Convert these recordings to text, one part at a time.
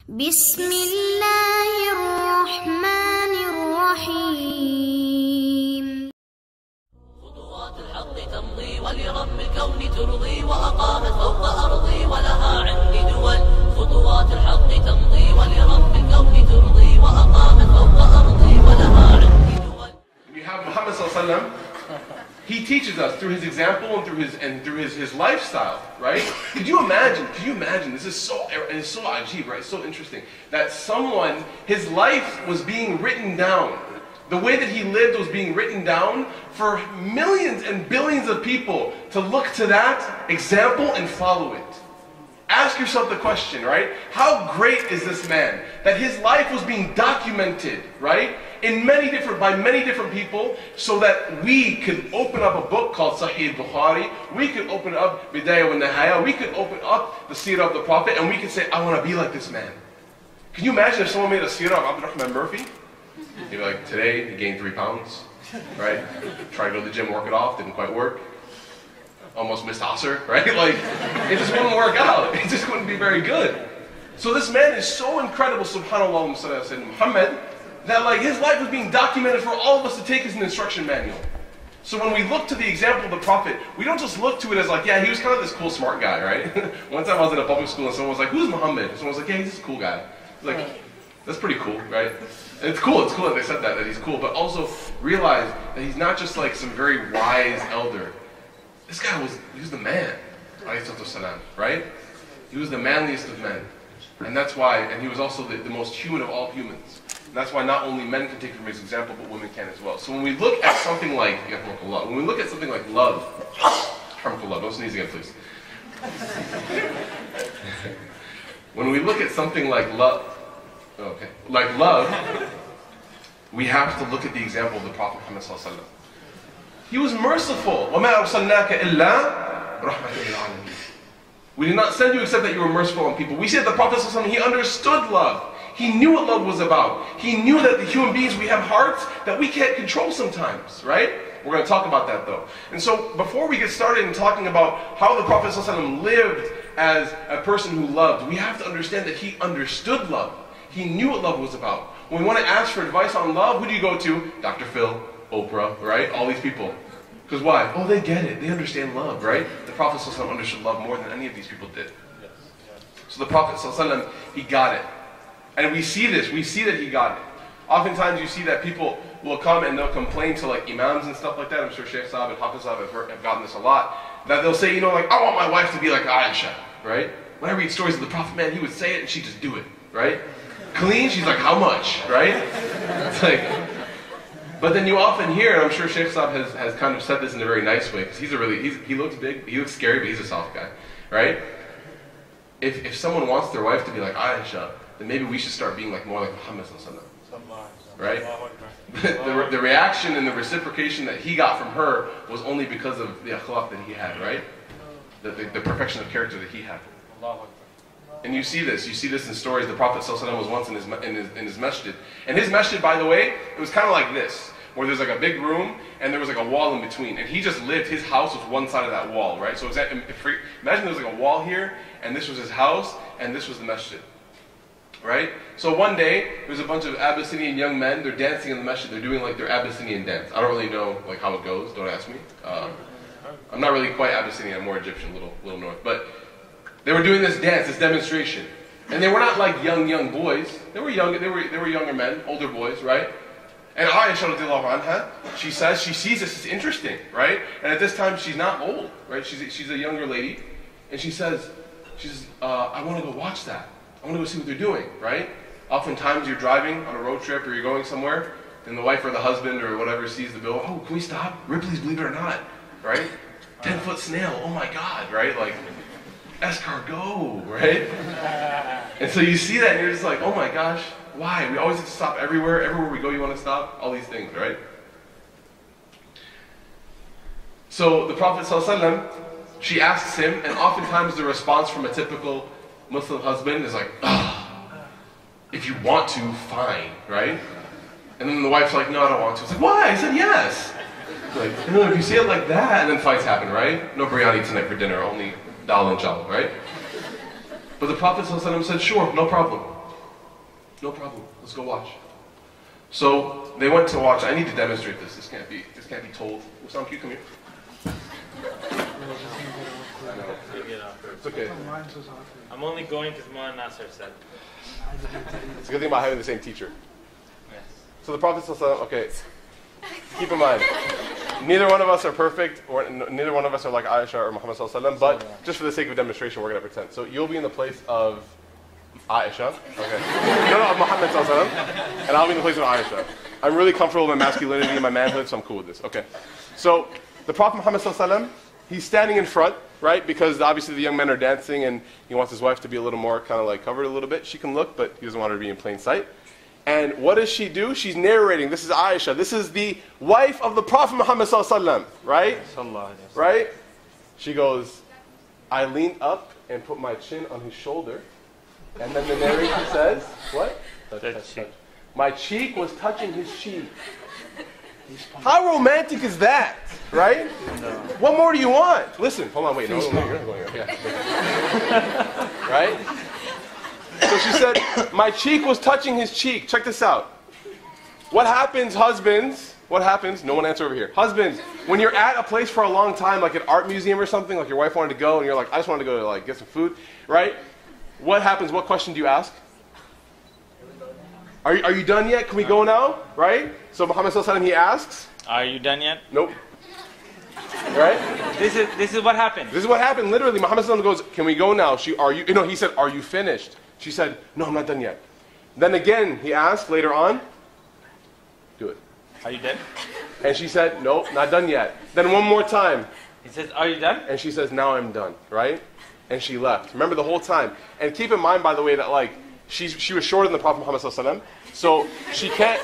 بسم الله الرحمن الرحيم. خطوات الحق تمضي ولرب الكون ترضي وأقامت فوق أرضي ولها عندي دول. خطوات الحق تمضي ولرب الكون ترضي وأقامت فوق أرضي ولها عندي دول. You have Muhammad sallallahu alaihi wasallam. He teaches us through his example and through his lifestyle, right? Could you imagine? This is so ajib, right? So interesting that someone, his life was being written down. The way that he lived was being written down for millions and billions of people to look to that example and follow it. Ask yourself the question, right? How great is this man that his life was being documented, right? By many different people, so that we could open up a book called Sahih Bukhari, we could open up Bidayah wa Nihaya, we could open up the Seerah of the Prophet, and we could say, I want to be like this man. Can you imagine if someone made a Seerah of Abdurrahman Murphy? You'd be like, today he gained 3 pounds, right? Tried to go to the gym, work it off, didn't quite work. Almost missed Asr, right? Like, it just wouldn't work out. It just wouldn't be very good. So this man is so incredible, subhanAllah, Muhammad, that like his life was being documented for all of us to take as an instruction manual. So when we look to the example of the Prophet, we don't just look to it as like, yeah, he was kind of this cool, smart guy, right? One time I was in a public school and someone was like, who's Muhammad? Someone was like, yeah, he's this cool guy. Like, that's pretty cool, right? And it's cool that they said that he's cool, but also realize that he's not just like some very wise elder. This guy he was the man, right? He was the manliest of men. And that's why, and he was also the most human of all humans. And that's why not only men can take from his example, but women can as well. So when we look at something like, love, don't sneeze again, please. When we look at something like love, we have to look at the example of the Prophet Muhammad sallallahu alaihi wasallam. He was merciful. وَمَا أَرْسَلْنَاكَ إِلَّا رَحْمَةً لِلْعَالَمِينَ. We did not send you except that you were merciful on people. We see that the Prophet ﷺ, he understood love. He knew what love was about. He knew that the human beings, we have hearts that we can't control sometimes, right? We're going to talk about that though. And so before we get started in talking about how the Prophet ﷺ lived as a person who loved, we have to understand that he understood love. He knew what love was about. When we want to ask for advice on love, who do you go to? Dr. Phil, Oprah, right? All these people. Because why? Oh, they get it. They understand love, right? The Prophet ﷺ understood love more than any of these people did. So the Prophet ﷺ, he got it. And we see this. We see that he got it. Oftentimes you see that people will come and they'll complain to like imams and stuff like that. I'm sure Sheikh Saab and Hafiz Saab have gotten this a lot. That they'll say, I want my wife to be like Aisha, right? When I read stories of the Prophet, man, he would say it and she'd just do it, right? Clean, she's like, how much, right? It's like... But then you often hear, and I'm sure Sheikh Saab has kind of said this in a very nice way, because he looks big, he looks scary, but he's a soft guy, right? If someone wants their wife to be like Aisha, then maybe we should start being like more like Muhammad sallallahu alaihi wasallam, right? The reaction and the reciprocation that he got from her was only because of the akhlaq that he had, right? The perfection of character that he had. And you see this in stories. The Prophet ﷺ was once in his masjid. And his masjid, by the way, it was kind of like this, where there's like a big room, and there was like a wall in between. And he just lived, his house was one side of that wall, right? So imagine there was like a wall here, and this was his house, and this was the masjid, right? So one day, there was a bunch of Abyssinian young men, they're dancing in the masjid, they're doing like their Abyssinian dance. I don't really know like how it goes, don't ask me. I'm not really quite Abyssinian, I'm more Egyptian, little north. But they were doing this dance, this demonstration. And they were not like young boys. They were younger men, older boys, right? And Aisha radiallahu anha, she sees this as interesting, right? And at this time she's not old, right? She's a younger lady. And she says, I want to go watch that. I want to go see what they're doing, right? Oftentimes you're driving on a road trip or you're going somewhere, and the wife or the husband or whatever sees the bill, oh, can we stop? Ripley's Believe It or Not, right? 10-foot snail, oh my God, right? Like, escargot, right? And so you see that and you're just like, oh my gosh, why? We always have to stop everywhere. Everywhere we go, you want to stop? All these things, right? So the Prophet ﷺ, she asks him, and oftentimes the response from a typical Muslim husband is like, if you want to, fine, right? And then the wife's like, no, I don't want to. It's like, why? I said yes. Like, if you say it like that, and then fights happen, right? No biryani tonight for dinner, only dal and chawal, right? But the Prophet ﷺ said, sure, no problem. No problem. Let's go watch. So they went to watch. I need to demonstrate this. This can't be told. Wissam, can you come here? I know. It's okay. I'm only going because Mullah Nasser said. It's a good thing about having the same teacher. Yes. So the Prophet ﷺ, okay, keep in mind, neither one of us are perfect, or neither one of us are like Aisha or Muhammad ﷺ, but just for the sake of demonstration, we're going to pretend. So you'll be in the place of Aisha, okay? No, of Muhammad ﷺ, and I'll be in the place of Aisha. I'm really comfortable with my masculinity and my manhood, so I'm cool with this. Okay. So the Prophet Muhammad ﷺ, he's standing in front, right? Because obviously the young men are dancing and he wants his wife to be a little more kind of like covered a little bit. She can look, but he doesn't want her to be in plain sight. And what does she do? She's narrating. This is Aisha. This is the wife of the Prophet Muhammad ﷺ, right? Right? She goes, I leaned up and put my chin on his shoulder. And then the narration says, what? Touch. My cheek was touching his cheek. How romantic is that? Right? No. What more do you want? Listen, hold on, wait. No, you're not going there. Yeah. Right? So she said, my cheek was touching his cheek. Check this out. What happens, husbands? What happens? No one answer over here. Husbands, when you're at a place for a long time, like an art museum or something, like your wife wanted to go, and you're like, I just wanted to go to like get some food, right? What happens? What question do you ask? Are you done yet? Can we go now? Right? So Muhammad sallallahu alaihi wasallam, he asks. Are you done yet? Nope. Right? This is what happened. This is what happened. Literally, Muhammad sallallahu alaihi wasallam goes, can we go now? He said, are you finished? She said, no, I'm not done yet. Then again, he asked later on, do it. Are you done? And she said, no, not done yet. Then one more time. He says, are you done? And she says, now I'm done, right? And she left. Remember the whole time. And keep in mind, by the way, that like, she was shorter than the Prophet Muhammad sallallahu alaihi wasallam, so she can't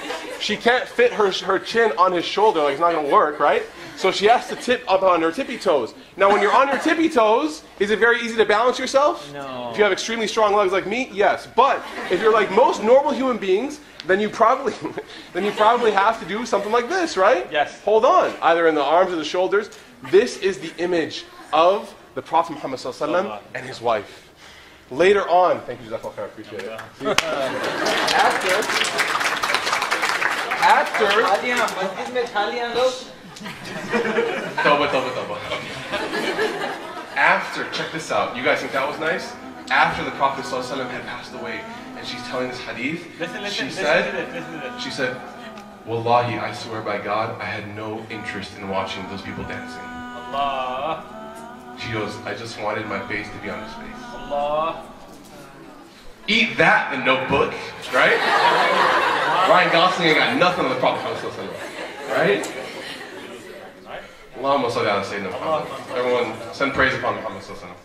fit her chin on his shoulder, like it's not going to work, right? So she has to tip up on her tippy toes. Now when you're on your tippy toes, is it very easy to balance yourself? No. If you have extremely strong legs like me, yes. But if you're like most normal human beings, then you probably have to do something like this, right? Yes. Hold on, either in the arms or the shoulders. This is the image of the Prophet Muhammad sallallahu alaihi wasallam and his wife. Later on, thank you, Jazakallah khair, appreciate it. After, check this out. You guys think that was nice? After the Prophet ﷺ had passed away, and she's telling this hadith, she said, Wallahi, I swear by God, I had no interest in watching those people dancing. Allah. She goes, I just wanted my face to be on his face. Allah. Eat that, the Notebook, right? Ryan Gosling ain't got nothing on the Prophet, right? Allahumma salli ala Sayyidina Muhammad. Everyone, send praise upon Muhammad sallallahu alaihi wasallam.